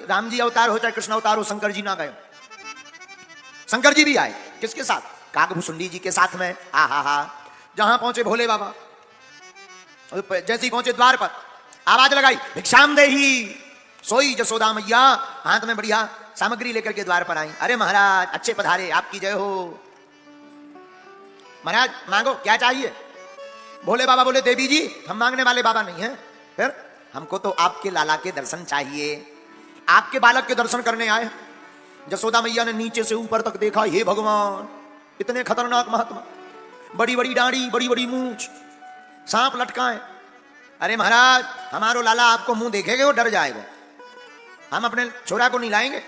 राम जी अवतार हो चाहे कृष्ण अवतार हो, शंकर जी ना गए। शंकर जी भी आए, किसके साथ? काकभूषुंडी जी के साथ में। हा। जहां पहुंचे भोले बाबा, जैसे ही पहुंचे द्वार पर आवाज लगाई, भिक्षाम देही। सोई जसोदा मैया हाथ में बढ़िया सामग्री लेकर के द्वार पर आई। अरे महाराज अच्छे पधारे, आपकी जय हो। महाराज मांगो, क्या चाहिए? भोले बाबा बोले, देवी जी हम मांगने वाले बाबा नहीं हैं, फिर हमको तो आपके लाला के दर्शन चाहिए, आपके बालक के दर्शन करने आए। जसोदा मैया ने नीचे से ऊपर तक देखा, हे भगवान इतने खतरनाक महात्मा, बड़ी बड़ी दाढ़ी, बड़ी बड़ी मूंछ, सांप लटकाए। अरे महाराज हमारो लाला आपको मुंह देखेगा वो डर जाएगा, हम अपने छोरा को नहीं लाएंगे।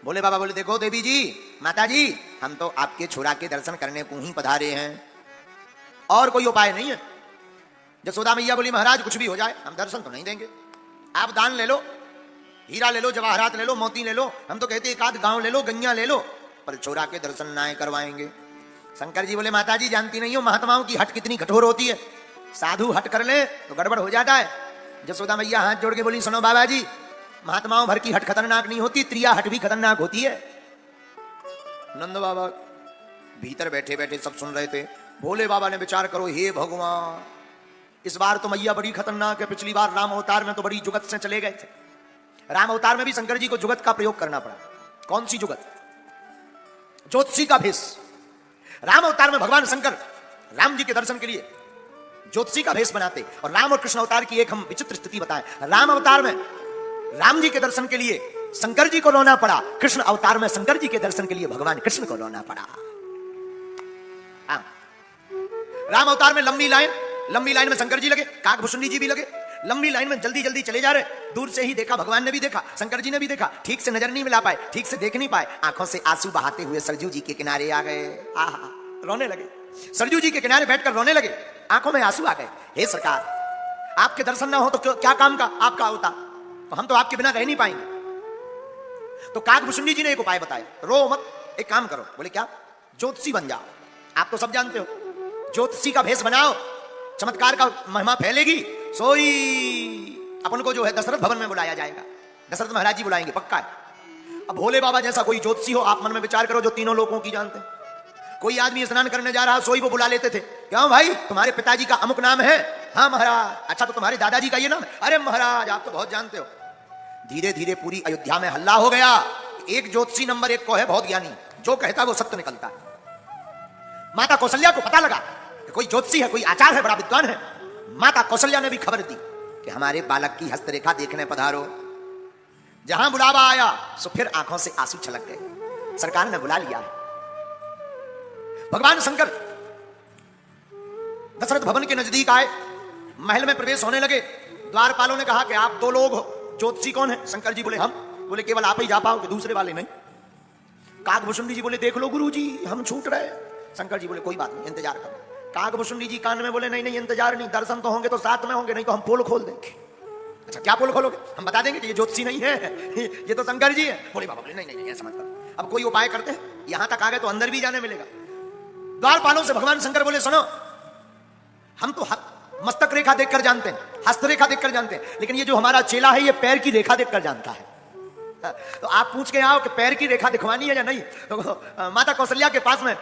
भोले बाबा बोले, देखो देवी जी, माता जी, हम तो आपके छोरा के दर्शन करने को ही पधारे हैं, और कोई उपाय नहीं है। जसोदा मैया बोली, महाराज कुछ भी हो जाए हम दर्शन तो नहीं देंगे, आप दान ले लो, हीरा ले लो, जवाहरात ले लो, मोती ले लो, हम तो कहते एक आध गांव ले लो, गंगा ले लो, पर छोरा के दर्शन ना करवाएंगे। शंकर जी बोले, माता जी जानती नहीं हो महात्माओं की हट कितनी कठोर होती है, साधु हट कर ले तो गड़बड़ हो जाता है। जसोदा मैया हाथ जोड़ के बोली, सुनो बाबा जी, महात्माओं भर की हट खतरनाक नहीं होती, त्रिया हट भी खतरनाक होती है। नंद बाबा भीतर बैठे बैठे सब सुन रहे थे। भोले बाबा ने विचार करो, हे भगवान इस बार तो मैया बड़ी खतरनाक है, पिछली बार राम अवतार में तो बड़ी जुगत से चले गए थे, राम अवतार में भी शंकर जी को जुगत का प्रयोग करना पड़ा। कौन सी जुगत? ज्योतिषी का भेष। राम अवतार में भगवान शंकर राम जी के दर्शन के लिए ज्योतिषी का भेष बनाते, और राम और कृष्ण अवतार की एक हम विचित्र स्थिति बताएं। राम अवतार में राम जी के दर्शन के लिए शंकर जी को रोना पड़ा, कृष्ण अवतार में शंकर जी के दर्शन के लिए भगवान कृष्ण को रोना पड़ा। राम अवतार में लंबी लाइन में शंकर जी लगे, काकभूषुंडी जी भी लगे, लंबी लाइन में जल्दी जल्दी चले जा रहे। दूर से ही देखा, भगवान ने भी देखा, शंकर जी ने भी देखा, ठीक से नजर नहीं मिला पाए, ठीक से देख नहीं पाए, आंखों से आंसू बहाते हुए सरजू जी के किनारे आ गए। आहा, रोने लगे, सरजू जी के किनारे बैठकर रोने लगे, आंखों में आंसू आ गए। हे सरकार आपके दर्शन ना हो तो क्या काम का आपका होता, तो हम तो आपके बिना रह नहीं पाएंगे। तो काकभूषुंडी जी ने एक उपाय बताया, रो मत, एक काम करो। बोले क्या? ज्योतिषी बन जाओ, आप तो सब जानते हो, ज्योतिषी का भेष बनाओ, चमत्कार का महिमा फैलेगी, सोई अपन को जो है दशरथ भवन में बुलाया जाएगा, दशरथ महाराज जी बुलाएंगे, पक्का है। अब भोले बाबा जैसा कोई ज्योतिषी हो, आप मन में विचार करो, जो तीनों लोगों की जानते हैं। कोई आदमी स्नान करने जा रहा, सोई वो बुला लेते थे, क्यों भाई तुम्हारे पिताजी का अमुक नाम है? हाँ महाराज। अच्छा तो तुम्हारे दादाजी का ये नाम है? अरे महाराज आप तो बहुत जानते हो। धीरे धीरे पूरी अयोध्या में हल्ला हो गया, एक ज्योतिषी नंबर 1 को है, बहुत ज्ञानी, जो कहता है वो सत्य निकलता है। माता कौशल्या को पता लगा कि कोई ज्योतिषी है, कोई आचार्य है, बड़ा विद्वान है। माता कौशल्या ने भी खबर दी कि हमारे बालक की हस्तरेखा देखने पधारो। जहां बुलावा आया सो फिर आंखों से आंसू छलक गए, सरकार ने बुला लिया। भगवान शंकर दशरथ भवन के नजदीक आए, महल में प्रवेश होने लगे। द्वारपालों ने कहा कि आप 2 लोग हो, ज्योतिषी कौन है? शंकर जी बोले हम। बोले केवल आप ही जा पाओगे, दूसरे वाले नहीं। काकभूषुंडी जी बोले देख लो गुरु जी हम छूट रहे। शंकर जी बोले कोई बात नहीं, इंतजार करो। काकभूषुंडी जी कान में बोले नहीं इंतजार नहीं, दर्शन तो होंगे तो साथ में होंगे, नहीं तो हम पोल खोल देंगे। अच्छा क्या पोल खोलोगे? हम बता देंगे कि ये ज्योतिषी नहीं है, ये तो शंकर जी है। बोले बाबा बोले नहीं ऐसा मत करो, अब कोई उपाय करते हैं, यहां तक आ गए तो अंदर भी जाने मिलेगा। द्वारपालों से भगवान शंकर बोले सुनो, हम तो मस्तक रेखा देखकर जानते हैं, हस्तरेखा देखकर जानते हैं, लेकिन ये जो हमारा चेला है ये पैर की रेखा देखकर जानता है। तो आप पूछ के आओ कि पैर की रेखा दिखवानी है या नहीं। तो माता कौशल्या के पास में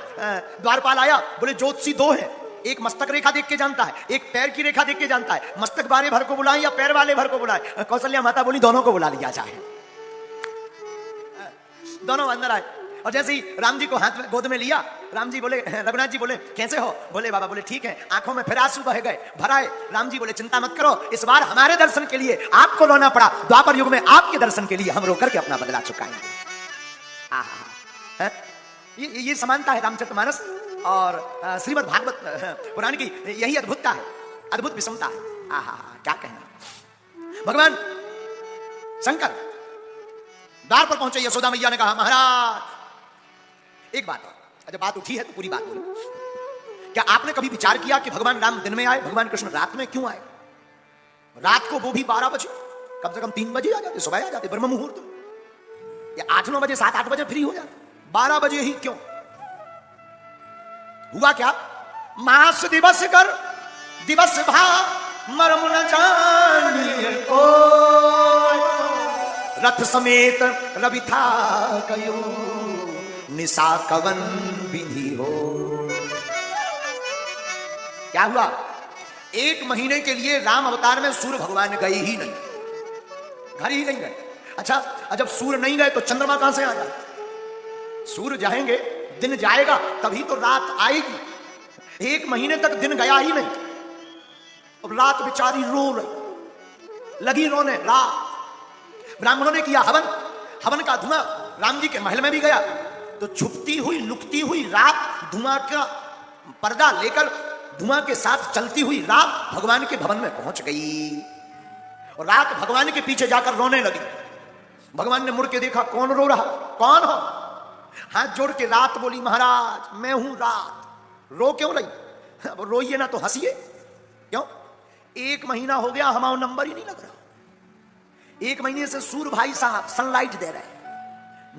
द्वारपाल आया, बोले ज्योतिषी 2 है, एक मस्तक रेखा देख के जानता है, एक पैर की रेखा देख के जानता है, मस्तक वाले भर को बुलाएं या पैर वाले भर को बुलाएं? कौशल्या माता बोली दोनों को बुला लिया जाए। दोनों अंदर आए, और जैसे ही राम जी को हाथ में गोद में लिया, राम जी बोले, रघुनाथ जी बोले कैसे हो? बोले बाबा बोले ठीक है। आंखों में फिर आंसू बह गए, भराए। राम जी बोले चिंता मत करो, इस बार हमारे दर्शन के लिए आपको रोना पड़ा, द्वापर युग में आपके दर्शन के लिए हम रोकर के अपना बदला चुकाएंगे। ये समानता है रामचरितमानस और श्रीमद् भागवत पुराण की, यही अद्भुतता है, अद्भुत विषमता है। आहा क्या कहना। भगवान शंकर द्वार पर पहुंचे, यशोदा मैया ने कहा महाराज एक बात और, जब बात उठी है तो पूरी बात बोलो। क्या आपने कभी विचार किया कि भगवान राम दिन में आए, भगवान कृष्ण रात में क्यों आए? रात को वो भी 12 बजे, कम से कम 3 बजे आ जाते, सुबह आ जाते ब्रह्म मुहूर्त, या 8-9 बजे 7-8 बजे फ्री हो जाते, 12 बजे ही क्यों? हुआ क्या? मास दिवस कर दिवस भा मरम न जानिए को, रथ समेत रवि था कयो, निशा कवन विधि हो। क्या हुआ? 1 महीने के लिए राम अवतार में सूर्य भगवान गए ही नहीं, घर ही नहीं गए। अच्छा, जब सूर्य नहीं गए तो चंद्रमा कहां से आ जाए? सूर्य जाएंगे, दिन जाएगा, तभी तो रात आएगी। 1 महीने तक दिन गया ही नहीं। अब रात बेचारी रो रही, लगी रोने रात। ब्राह्मणों ने किया हवन, हवन का धुआं राम जी के महल में भी गया। तो छुपती हुई लुकती हुई रात धुआं का पर्दा लेकर धुआं के साथ चलती हुई रात भगवान के भवन में पहुंच गई और रात भगवान के पीछे जाकर रोने लगी। भगवान ने मुड़ के देखा, कौन रो रहा? कौन हो? हाथ जोड़ के रात बोली, महाराज मैं हूं रात। रो क्यों रही? अब रोइए ना तो हंसिए। क्यों? 1 महीना हो गया, हमारा नंबर ही नहीं लग रहा। 1 महीने से सूर्य भाई साहब सनलाइट दे रहे,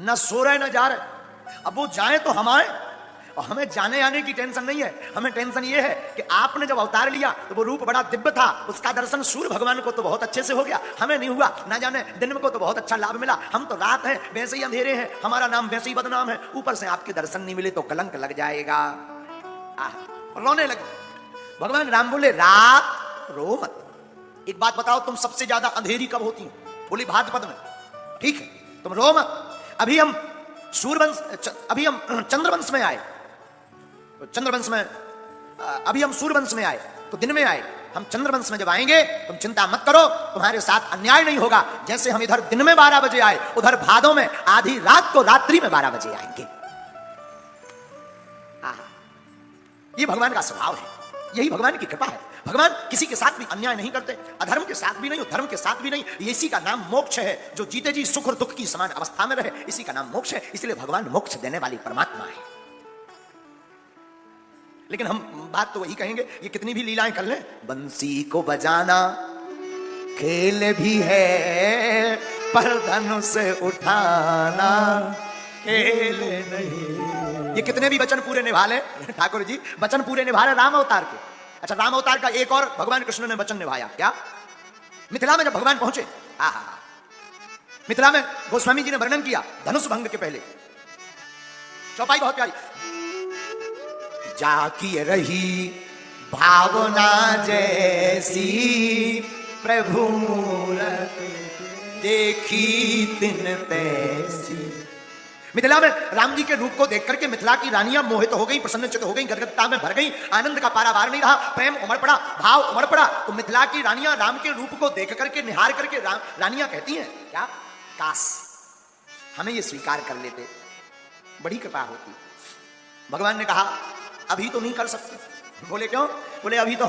न सो रहे न जा रहे। अब वो जाए तो हम आए, और हमें जाने आने की टेंशन नहीं है। हमें टेंशन ये है कि आपने जब अवतार लिया तो वो रूप बड़ा दिव्य था, उसका दर्शन सूर्य भगवान को तो बहुत अच्छे से हो गया, हमें नहीं हुआ। ना जाने दिन में को तो बहुत अच्छा लाभ मिला, हम तो रात हैं, वैसे ही अंधेरे हैं, हमारा नाम वैसे ही बदनाम है। ऊपर से आपके दर्शन नहीं मिले तो कलंक लग जाएगा। रोने लगे। भगवान राम बोले, रात रो मत। एक बात बताओ, तुम सबसे ज्यादा अंधेरी कब होती हो? बोली, भाद्रपद में। ठीक है, तुम रो मत। अभी हम चंद्रवंश में आए, चंद्रवंश में, अभी हम सूर्यवंश में आए तो दिन में आए। हम चंद्रवंश में जब आएंगे तुम चिंता मत करो, तुम्हारे साथ अन्याय नहीं होगा। जैसे हम इधर दिन में 12 बजे आए, उधर भादों में आधी रात को रात्रि में 12 बजे आएंगे। ये भगवान का स्वभाव है, यही भगवान की कृपा है। भगवान किसी के साथ भी अन्याय नहीं करते, अधर्म के साथ भी नहीं, धर्म के साथ भी नहीं। इसी का नाम मोक्ष है। जो जीते जी सुख और दुख की समान अवस्था में रहे, इसी का नाम मोक्ष है। इसलिए भगवान मोक्ष देने वाली परमात्मा है। लेकिन हम बात तो वही कहेंगे, ये कितनी भी लीलाएं कर लें, बंसी को बजाना खेल भी है, पर धनुष उठाना खेल नहीं। ये कितने भी वचन पूरे निभा ले ठाकुर जी, वचन पूरे निभा रहे राम अवतार के। अच्छा, राम अवतार का एक और भगवान कृष्ण ने वचन निभाया। क्या? मिथिला में जब भगवान पहुंचे, मिथिला में गोस्वामी जी ने वर्णन किया धनुष भंग के पहले। चौपाई बहुत प्यारी। जाकी रही भावना जैसी, प्रभु मूरत देखी तिन तैसी। मिथिला में राम जी के रूप को देख करके मिथिला की रानियां मोहित हो गई, प्रसन्नचित हो गई, गदगदता में भर गई। आनंद का पारावार नहीं रहा, प्रेम उमड़ पड़ा, भाव उमड़ पड़ा। तो मिथिला की रानियां राम के रूप को देख करके, निहार करके रानियां कहती हैं, क्या काश हमें ये स्वीकार कर लेते, बड़ी कृपा होती। भगवान ने कहा, अभी तो नहीं कर सकते। बोले क्यों? बोले अभी तो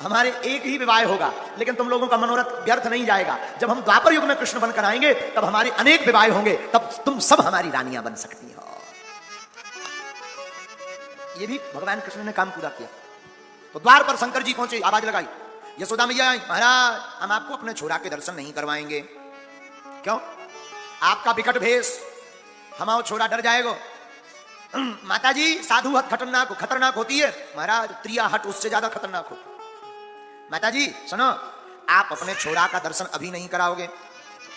हमारे एक ही विवाह होगा, लेकिन तुम लोगों का मनोरथ व्यर्थ नहीं जाएगा। जब हम द्वापर युग में कृष्ण बनकर आएंगे तब हमारे अनेक विवाह होंगे, तब तुम सब हमारी रानियां बन सकती हो। ये भी भगवान कृष्ण ने काम पूरा किया। तो द्वार पर शंकर जी पहुंचे, आवाज लगाई, यशोदा मैया आई, महाराज हम आपको अपने छोरा के दर्शन नहीं करवाएंगे। क्यों? आपका विकट भेष, हमारा छोरा डर जाएगा। माता जी, साधु हट खतरनाक होती है। महाराज त्रिया हट उससे ज्यादा खतरनाक हो। माता जी सुनो, आप अपने छोरा का दर्शन अभी नहीं कराओगे,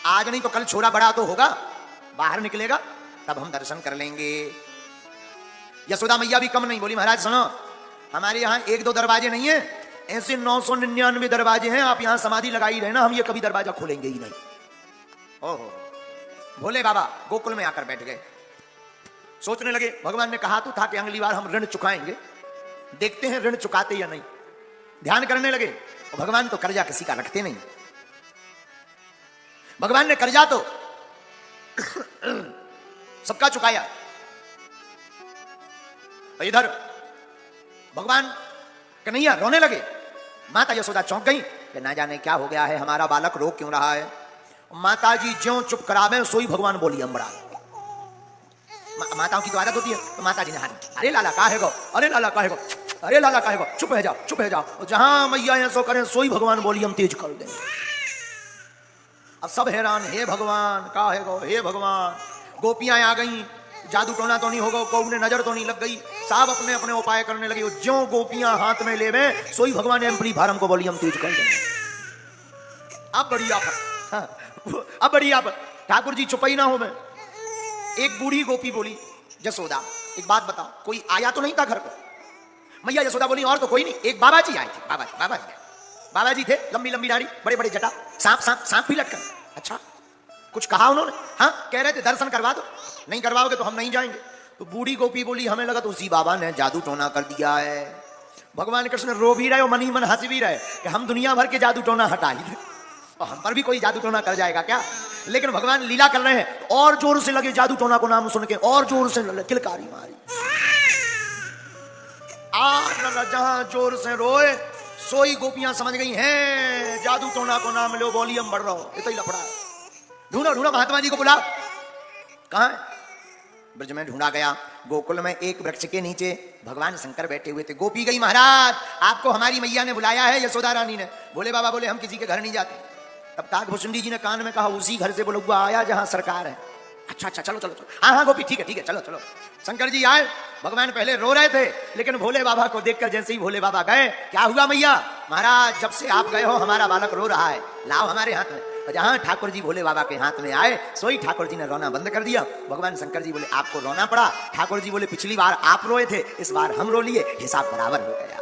आज नहीं तो कल छोरा बड़ा तो होगा, बाहर निकलेगा, तब हम दर्शन कर लेंगे। यशोदा मैया भी कम नहीं, बोली महाराज सुनो, हमारे यहाँ 1-2 दरवाजे नहीं है, ऐसे 999 दरवाजे हैं। आप यहाँ समाधि लगाई रहना, हम ये कभी दरवाजा खोलेंगे ही नहीं। ओहो, भोले बाबा गोकुल में आकर बैठ गए, सोचने लगे। भगवान ने कहा तो था कि अगली बार हम ऋण चुकाएंगे, देखते हैं ऋण चुकाते या नहीं। ध्यान करने लगे, और भगवान तो कर्जा किसी का रखते नहीं। भगवान ने कर्जा तो सबका चुकाया। इधर भगवान कन्हैया रोने लगे। माता यशोदा चौंक गई कि ना जाने क्या हो गया है, हमारा बालक रो क्यों रहा है। माता जी ज्यों चुप करावे सोई भगवान बोली अम्बरा। माताओं की तो आदत होती है, तो माता जी ने हाथ, अरे लाला काहे गो, अरे लाला काहे गो, अरे लाला काहे गो, चुप है जाओ, चुप है जाओ। जहां मैया ऐसो करें सोई भगवान बोली हम तेज कर दें। अब सब हैरान, हे भगवान काहे गो, हे भगवान। गोपियां आ गई, जादू टोना तो नहीं होगा, को उन्हें नजर तो नहीं लग गई, सब अपने अपने उपाय करने लगे। ज्यों गोपियां हाथ में ले में सोई भगवान एम्पली भारम को बोली हम तेज कर दें। अब बड़ी आफत, अब बड़ी आप ठाकुर जी चुप ही ना हो। मैं एक बूढ़ी गोपी बोली, यशोदा एक बात बताओ, कोई आया तो नहीं था घर पर? मैया यशोदा बोली और तो कोई नहीं, एक बाबा जी आए थे। बाबा जी थे, लंबी लंबी दाढ़ी, बड़े बड़े जटा, सांप भी लटका। अच्छा, कुछ कहा उन्होंने? हाँ, कह रहे थे दर्शन करवा दो, नहीं करवाओगे तो हम नहीं जाएंगे। तो बूढ़ी गोपी बोली, हमें लगा तो उसी बाबा ने जादू टोना कर दिया है। भगवान कृष्ण रो भी रहे और मन ही मन हंस भी रहे कि हम दुनिया भर के जादू टोना हटा ही और हम पर भी कोई जादू टोना कर जाएगा क्या? लेकिन भगवान लीला कर रहे हैं। और जोर से लगे जादू टोना को नाम सुन के, और जोर से किलकारी मारी। जहां जोर से रोए सोई गोपियां समझ गई हैं जादू टोना को नाम लो, वॉल्यूम बढ़ रहा हो, इतना ही लफड़ा है। ढूंढो महात्मा जी को बुलाओ। कहां है? ब्रज में ढूंढा गया। गोकुल में एक वृक्ष के नीचे भगवान शंकर बैठे हुए थे। गोपी गई, महाराज आपको हमारी मैया ने बुलाया है, यशोदा रानी ने। भोले बाबा बोले हम किसी के घर नहीं जाते। तब ताक भुसुंडी जी ने कान में कहा, उसी घर से बोलो आया जहां सरकार है। अच्छा चलो। हाँ गोपी ठीक है चलो। शंकर जी आए। भगवान पहले रो रहे थे, लेकिन भोले बाबा को देखकर जैसे ही भोले बाबा गए, क्या हुआ मैया? महाराज जब से आप गए हो हमारा बालक रो रहा है, लाओ हमारे हाथ में। जहां ठाकुर जी भोले बाबा के हाथ में आए, सोई ठाकुर जी ने रोना बंद कर दिया। भगवान शंकर जी बोले आपको रोना पड़ा। ठाकुर जी बोले पिछली बार आप रोए थे, इस बार हम रो लिए, हिसाब बराबर हो गया।